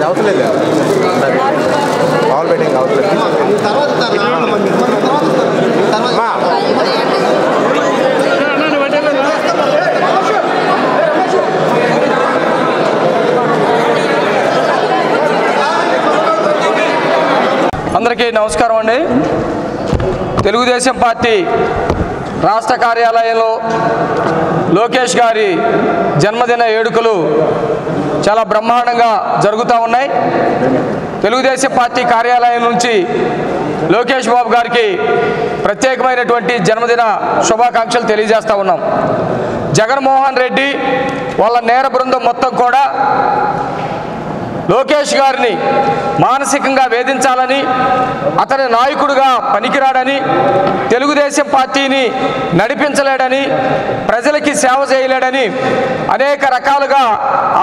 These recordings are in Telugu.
అది అవసరం లేదు, ఆల్ బెట్టింగ్ అవసరం లేదు. అందరికీ నమస్కారం అండి. తెలుగుదేశం పార్టీ రాష్ట్ర కార్యాలయంలో లోకేష్ గారి జన్మదిన వేడుకలు చాలా బ్రహ్మాండంగా జరుగుతూ ఉన్నాయి. తెలుగుదేశం పార్టీ కార్యాలయం నుంచి లోకేష్ బాబు గారికి ప్రత్యేకమైనటువంటి జన్మదిన శుభాకాంక్షలు తెలియజేస్తూ ఉన్నాం. జగన్మోహన్ రెడ్డి వాళ్ళ నేర బృందం మొత్తం కూడా లోకేష్ గారిని మానసికంగా వేధించాలని, అతని నాయకుడిగా పనికిరాడని, తెలుగుదేశం పార్టీని నడిపించలేడని, ప్రజలకి సేవ చేయలేడని అనేక రకాలుగా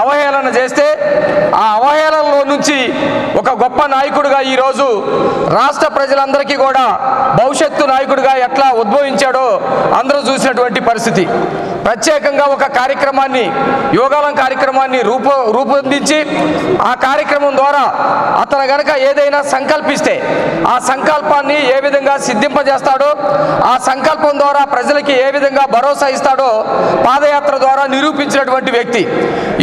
అవహేళన చేస్తే ఆ అవహేళనలో నుంచి ఒక గొప్ప నాయకుడిగా ఈరోజు రాష్ట్ర ప్రజలందరికీ కూడా భవిష్యత్తు నాయకుడిగా ఎట్లా ఉద్భవించాడో అందరూ చూసినటువంటి పరిస్థితి. ప్రత్యేకంగా ఒక కార్యక్రమాన్ని, యోగాలం కార్యక్రమాన్ని రూపొందించి ఆ కార్యక్రమం ద్వారా అతను గనక ఏదైనా సంకల్పిస్తే ఆ సంకల్పాన్ని ఏ విధంగా సిద్ధింపజేస్తాడో, ఆ సంకల్పం ద్వారా ప్రజలకి ఏ విధంగా భరోసా ఇస్తాడో పాదయాత్ర ద్వారా నిరూపించినటువంటి వ్యక్తి.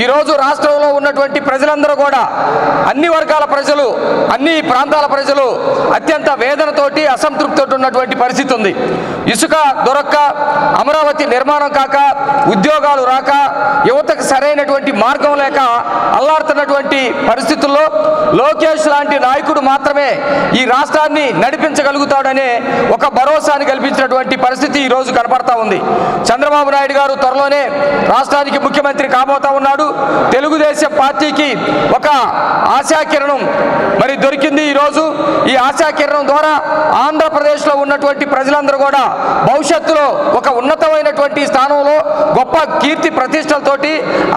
ఈరోజు రాష్ట్రంలో ఉన్నటువంటి ప్రజలందరూ కూడా, అన్ని వర్గాల ప్రజలు, అన్ని ప్రాంతాల ప్రజలు అత్యంత వేదనతోటి, అసంతృప్తితో ఉన్నటువంటి పరిస్థితి ఉంది. ఇసుక దొరక్క, అమరావతి నిర్మాణం కాక, ఉద్యోగాలు రాక, యువతకు సరైనటువంటి మార్గం లేక అల్లాడుతున్నటువంటి పరిస్థితుల్లో లోకేష్ లాంటి నాయకుడు మాత్రమే ఈ రాష్ట్రాన్ని నడిపించగలుగుతాడనే ఒక భరోసాని కల్పించినటువంటి పరిస్థితి ఈరోజు కనపడతా ఉంది. చంద్రబాబు నాయుడు గారు త్వరలోనే రాష్ట్రానికి ముఖ్యమంత్రి కాబోతా ఉన్నాడు. తెలుగుదేశం పార్టీకి ఒక ఆశాకిరణం మరి దొరికింది. ఈరోజు ఈ ఆశాకిరణం ద్వారా ఆంధ్రప్రదేశ్లో ఉన్నటువంటి ప్రజలందరూ కూడా భవిష్యత్తులో ఒక ఉన్నతమైనటువంటి స్థానంలో గొప్ప కీర్తి ప్రతిష్టలతోటి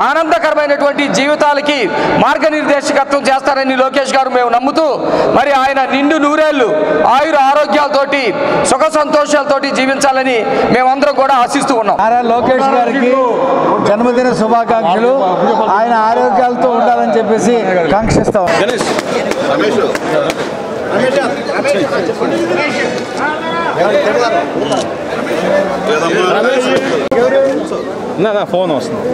ఆనందకరమైనటువంటి జీవితాలకి మార్గనిర్దేశకత్వం చేస్తారని లోకేష్ గారు మేము నమ్ముతూ, మరి ఆయన నిండు నూరేళ్లు ఆయుర ఆరోగ్యాలతోటి సుఖ సంతోషాలతోటి జీవించాలని మేమందరం కూడా ఆశిస్తూ ఉన్నాం. లోకేష్ గారికి జన్మదిన శుభాకాంక్షలు. ఆయన ఆరోగ్యాలతో ఉండాలని చెప్పేసి కాంక్షిస్తాం. ఫోన్ వస్తుంది.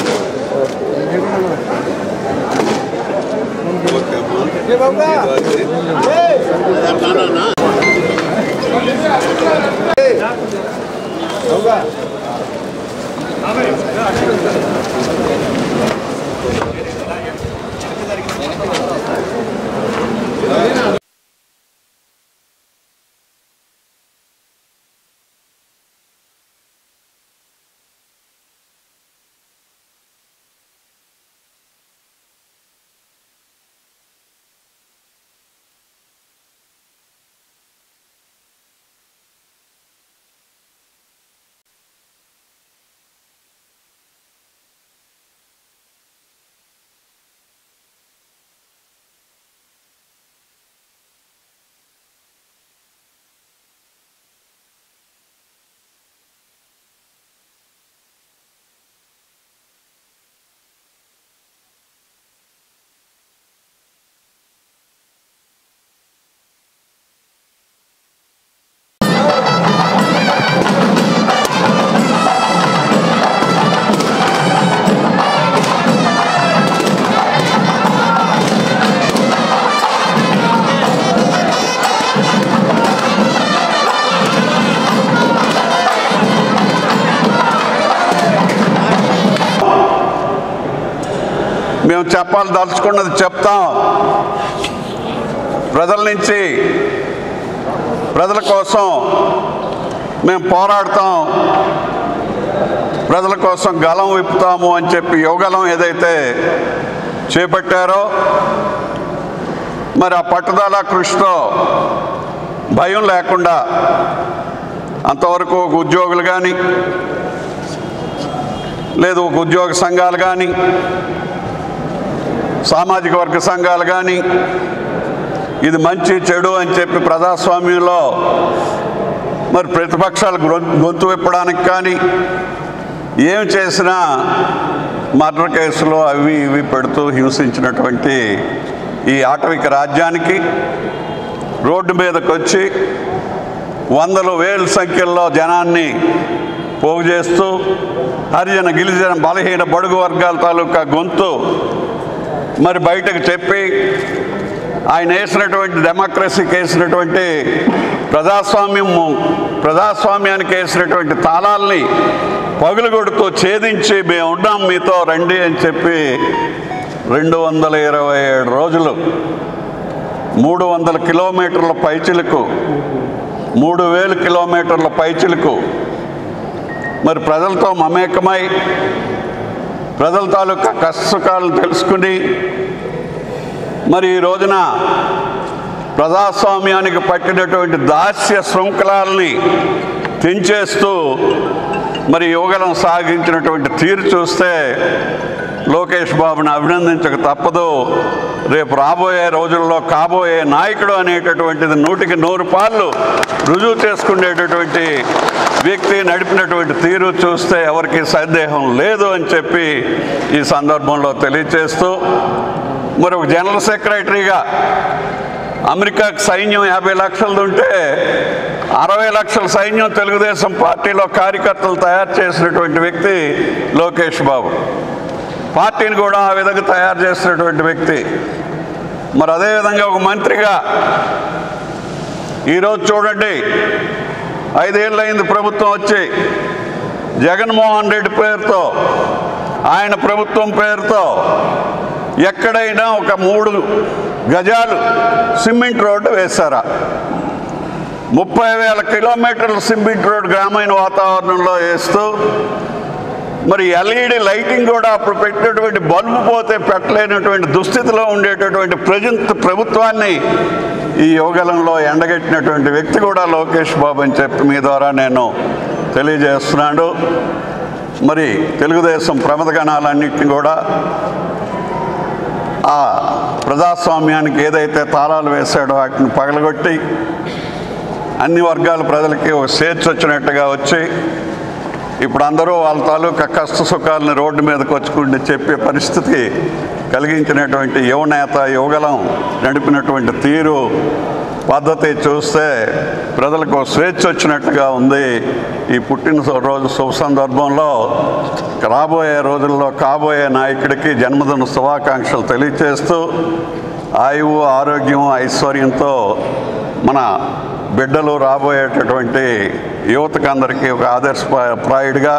మేము చెప్పాలదలుచుకున్నది చెప్తాం. ప్రజల నుంచి, ప్రజల కోసం మేము పోరాడతాం, ప్రజల కోసం గలం విప్పుతాము అని చెప్పి యువగలం ఏదైతే చేపట్టారో, మరి ఆ పట్టుదల కృషితో భయం లేకుండా అంతవరకు ఉద్యోగులు కానీ, లేదు ఉద్యోగ సంఘాలు కానీ, సామాజిక వర్గ సంఘాలు కానీ, ఇది మంచి చెడు అని చెప్పి ప్రజాస్వామ్యంలో మరి ప్రతిపక్షాలు గొంతు విప్పడానికి కానీ, ఏం చేసినా మర్డర్ కేసులు అవి ఇవి పెడుతూ హింసించినటువంటి ఈ ఆటవిక రాజ్యానికి రోడ్డు మీదకి వచ్చి వందల వేల సంఖ్యల్లో జనాన్ని పోగు చేస్తూ హరిజన గిరిజన బలహీన బడుగు వర్గాల తాలూకా గొంతు మరి బయటకు చెప్పి ఆయన వేసినటువంటి డెమోక్రసీకి వేసినటువంటి ప్రజాస్వామ్యానికి వేసినటువంటి తాళాల్ని పగులుగొడుతూ ఛేదించి మేము ఉన్నాం మీతో రండి అని చెప్పి 227 రోజులు 300 కిలోమీటర్ల పైచిలకు 3000 కిలోమీటర్ల పైచిలకు మరి ప్రజలతో మమేకమై ప్రజల తాలూకా కష్టసుఖాలను తెలుసుకుని మరి ఈ రోజున ప్రజాస్వామ్యానికి పట్టినటువంటి దాస్య శృంఖలాలని తెంచేస్తూ మరి యువగలం సాగించినటువంటి తీరు చూస్తే లోకేష్ బాబుని అభినందించక తప్పదు. రేపు రాబోయే రోజుల్లో కాబోయే నాయకుడు అనేటటువంటిది 100కి 100 పాళ్ళు రుజువు చేసుకునేటటువంటి వ్యక్తి నడిపినటువంటి తీరు చూస్తే ఎవరికి సందేహం లేదు అని చెప్పి ఈ సందర్భంలో తెలియజేస్తూ మరి ఒక జనరల్ సెక్రటరీగా అమెరికాకు సైన్యం 50 లక్షలది ఉంటే 60 లక్షల సైన్యం తెలుగుదేశం పార్టీలో కార్యకర్తలు తయారు చేసినటువంటి వ్యక్తి లోకేష్ బాబు. పార్టీని కూడా ఆ విధంగా తయారు చేసినటువంటి వ్యక్తి. మరి అదేవిధంగా ఒక మంత్రిగా ఈరోజు చూడండి 5 ఏళ్ళు అయింది ప్రభుత్వం వచ్చి. జగన్మోహన్ రెడ్డి పేరుతో ఆయన ప్రభుత్వం పేరుతో ఎక్కడైనా ఒక 3 గజాలు సిమెంట్ రోడ్డు వేశారా? 30,000 కిలోమీటర్ల సిమెంట్ రోడ్డు గ్రామీణ వాతావరణంలో వేస్తూ మరి ఎల్ఈడి లైటింగ్ కూడా అప్పుడు పెట్టినటువంటి బల్బు పోతే పెట్టలేనటువంటి దుస్థితిలో ఉండేటటువంటి ప్రభుత్వాన్ని ఈ యువగలంలో ఎండగట్టినటువంటి వ్యక్తి కూడా లోకేష్ బాబు అని చెప్పి మీ ద్వారా నేను తెలియజేస్తున్నాను. మరి తెలుగుదేశం ప్రమదగణాలన్నింటినీ కూడా ఆ ప్రజాస్వామ్యానికి ఏదైతే తాళాలు వేశాడో వాటిని పగలగొట్టి అన్ని వర్గాల ప్రజలకి ఒక స్వేచ్ఛ వచ్చినట్టుగా వచ్చి ఇప్పుడు అందరూ వాళ్ళ తాలూకా కష్ట సుఖాలను రోడ్డు మీదకి వచ్చుకుంటే చెప్పే పరిస్థితి కలిగించినటువంటి యువనేత యువగలం నడిపినటువంటి తీరు పద్ధతి చూస్తే ప్రజలకు స్వేచ్ఛ వచ్చినట్టుగా ఉంది. ఈ పుట్టినరోజు శుభ సందర్భంలో రాబోయే రోజుల్లో కాబోయే నాయకుడికి జన్మదిన శుభాకాంక్షలు తెలియజేస్తూ ఆయువు ఆరోగ్యం ఐశ్వర్యంతో మన బిడ్డలు రాబోయేటటువంటి యువతకు అందరికీ ఒక ఆదర్శప్రాయుడిగా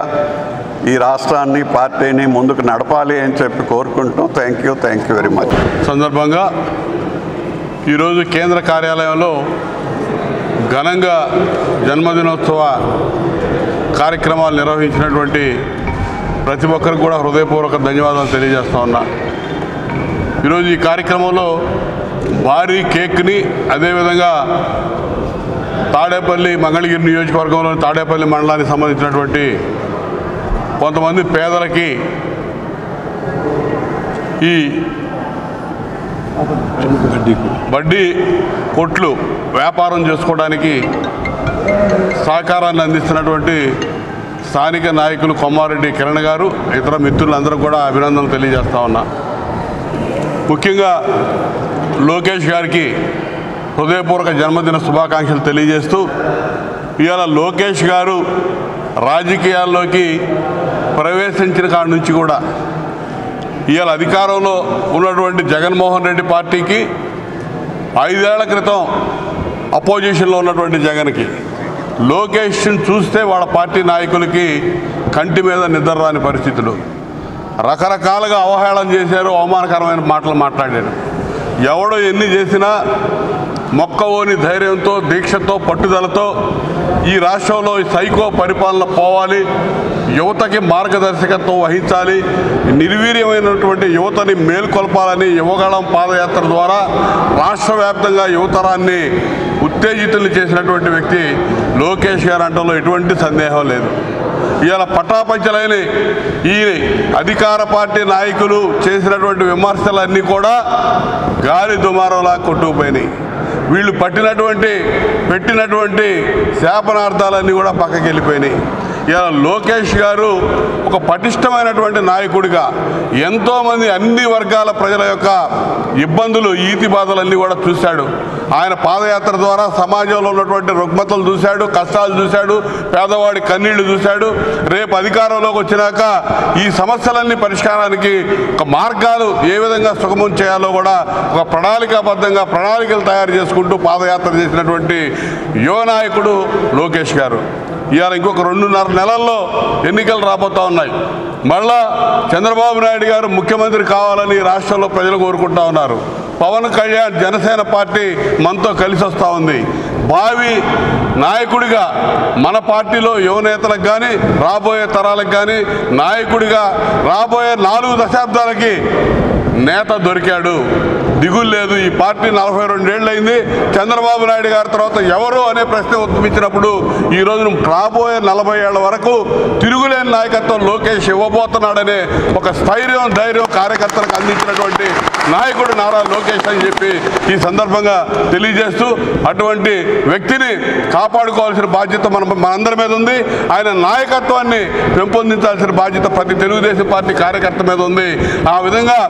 ఈ రాష్ట్రాన్ని పార్టీని ముందుకు నడపాలి అని చెప్పి కోరుకుంటూ థ్యాంక్ యూ వెరీ మచ్. సందర్భంగా ఈరోజు కేంద్ర కార్యాలయంలో ఘనంగా జన్మదినోత్సవ కార్యక్రమాలు నిర్వహించినటువంటి ప్రతి ఒక్కరికి కూడా హృదయపూర్వక ధన్యవాదాలు తెలియజేస్తా ఉన్నా. ఈరోజు ఈ కార్యక్రమంలో భారీ కేక్ని అదేవిధంగా తాడేపల్లి మంగళగిరి నియోజకవర్గంలోని తాడేపల్లి మండలానికి సంబంధించినటువంటి కొంతమంది పేదలకి ఈ బడ్డీ కొట్లు వ్యాపారం చేసుకోవడానికి సహకారాన్ని అందిస్తున్నటువంటి స్థానిక నాయకులు కొమ్మారెడ్డి కిరణ్ గారు ఇతర మిత్రులందరూ కూడా అభినందనలు తెలియజేస్తా ఉన్నా. ముఖ్యంగా లోకేష్ గారికి హృదయపూర్వక జన్మదిన శుభాకాంక్షలు తెలియజేస్తూ ఇవాళ లోకేష్ గారు రాజకీయాల్లోకి ప్రవేశించిన కాడి నుంచి కూడా ఇవాళ అధికారంలో ఉన్నటువంటి జగన్మోహన్ రెడ్డి పార్టీకి 5 ఏళ్ల క్రితం అపోజిషన్లో ఉన్నటువంటి జగన్కి లోకేష్ని చూస్తే వాళ్ళ పార్టీ నాయకులకి కంటి మీద నిద్ర రాని పరిస్థితులు, రకరకాలుగా అవహేళన చేశారు, అవమానకరమైన మాటలు మాట్లాడారు. ఎవడో ఎన్ని చేసినా మొక్కవోని ధైర్యంతో దీక్షతో పట్టుదలతో ఈ రాష్ట్రంలో సైకో పరిపాలన పోవాలి, యువతకి మార్గదర్శకత్వం వహించాలి, నిర్వీర్యమైనటువంటి యువతని మేల్కొల్పాలని యువగళం పాదయాత్ర ద్వారా రాష్ట్ర వ్యాప్తంగా యువతరాన్ని ఉత్తేజితులు చేసినటువంటి వ్యక్తి లోకేష్ గారు అంటంలో ఎటువంటి సందేహం లేదు. ఇవాళ పటాపంచలైన ఈ అధికార పార్టీ నాయకులు చేసినటువంటి విమర్శలన్నీ కూడా గాలి దుమారంలా కొట్టుకుపోయినాయి. వీళ్ళు పెట్టినటువంటి శాపనార్థాలన్నీ కూడా పక్కకి వెళ్ళిపోయినాయి. ఇలా లోకేష్ గారు ఒక పటిష్టమైనటువంటి నాయకుడిగా ఎంతోమంది అన్ని వర్గాల ప్రజల యొక్క ఇబ్బందులు ఈతి బాధలన్నీ కూడా చూశాడు. ఆయన పాదయాత్ర ద్వారా సమాజంలో ఉన్నటువంటి రుగ్మతలు చూశాడు, కష్టాలు చూశాడు, పేదవాడి కన్నీళ్లు చూశాడు. రేపు అధికారంలోకి వచ్చినాక ఈ సమస్యలన్నీ పరిష్కారానికి ఒక మార్గాలు ఏ విధంగా సుగమం చేయాలో కూడా ఒక ప్రణాళికాబద్ధంగా ప్రణాళికలు తయారు చేసుకుంటూ పాదయాత్ర చేసినటువంటి యువ నాయకుడు లోకేష్ గారు. ఇవాళ ఇంకొక 2.5 నెలల్లో ఎన్నికలు రాబోతూ ఉన్నాయి. మళ్ళా చంద్రబాబు నాయుడు గారు ముఖ్యమంత్రి కావాలని రాష్ట్రంలో ప్రజలు కోరుకుంటా ఉన్నారు. పవన్ కళ్యాణ్ జనసేన పార్టీ మనతో కలిసి వస్తూ ఉంది. భావి నాయకుడిగా మన పార్టీలో యువనేతలకు కానీ రాబోయే తరాలకు కానీ నాయకుడిగా రాబోయే 4 దశాబ్దాలకి నేత దొరికాడు. దిగులు లేదు. ఈ పార్టీ 42 ఏళ్ళు అయింది. చంద్రబాబు నాయుడు గారి తర్వాత ఎవరు అనే ప్రశ్న ఉద్భవించినప్పుడు ఈ రోజు రాబోయే 40 ఏళ్ల వరకు తిరుగులేని నాయకత్వం లోకేష్ ఇవ్వబోతున్నాడనే ఒక స్థైర్యం ధైర్యం కార్యకర్తలకు అందించినటువంటి నాయకుడు నారా లోకేష్ అని చెప్పి ఈ సందర్భంగా తెలియజేస్తూ అటువంటి వ్యక్తిని కాపాడుకోవాల్సిన బాధ్యత మనందరి మీద ఉంది. ఆయన నాయకత్వాన్ని పెంపొందించాల్సిన బాధ్యత ప్రతి తెలుగుదేశం పార్టీ కార్యకర్త మీద ఉంది. ఆ విధంగా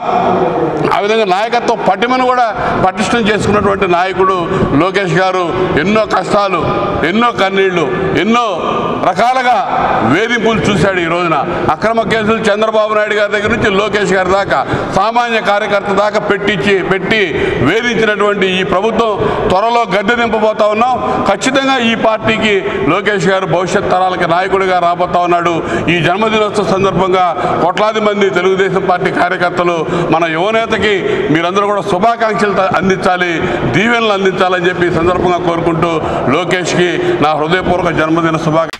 నాయకత్వం పటిమను కూడా పటిష్టం చేసుకున్నటువంటి నాయకుడు లోకేష్ గారు. ఎన్నో కష్టాలు, ఎన్నో కన్నీళ్లు, ఎన్నో రకాలుగా వేధింపులు చూశాడు. ఈ రోజున అక్రమ కేసులు చంద్రబాబు నాయుడు గారి దగ్గర నుంచి లోకేష్ గారి దాకా సామాన్య కార్యకర్త దాకా పెట్టి వేధించినటువంటి ఈ ప్రభుత్వం త్వరలో గద్దె దింపబోతా ఉన్నాం. ఖచ్చితంగా ఈ పార్టీకి లోకేష్ గారు భవిష్యత్ తరాలకి నాయకుడిగా రాబోతా ఉన్నాడు. ఈ జన్మదినోత్సవ సందర్భంగా కోట్లాది మంది తెలుగుదేశం పార్టీ కార్యకర్తలు మన యువనేతకి మీరందరూ కూడా శుభాకాంక్షలు అందించాలి, దీవెనలు అందించాలని చెప్పి ఈ సందర్భంగా కోరుకుంటూ లోకేష్కి నా హృదయపూర్వక జన్మదిన శుభాకాంక్షలు.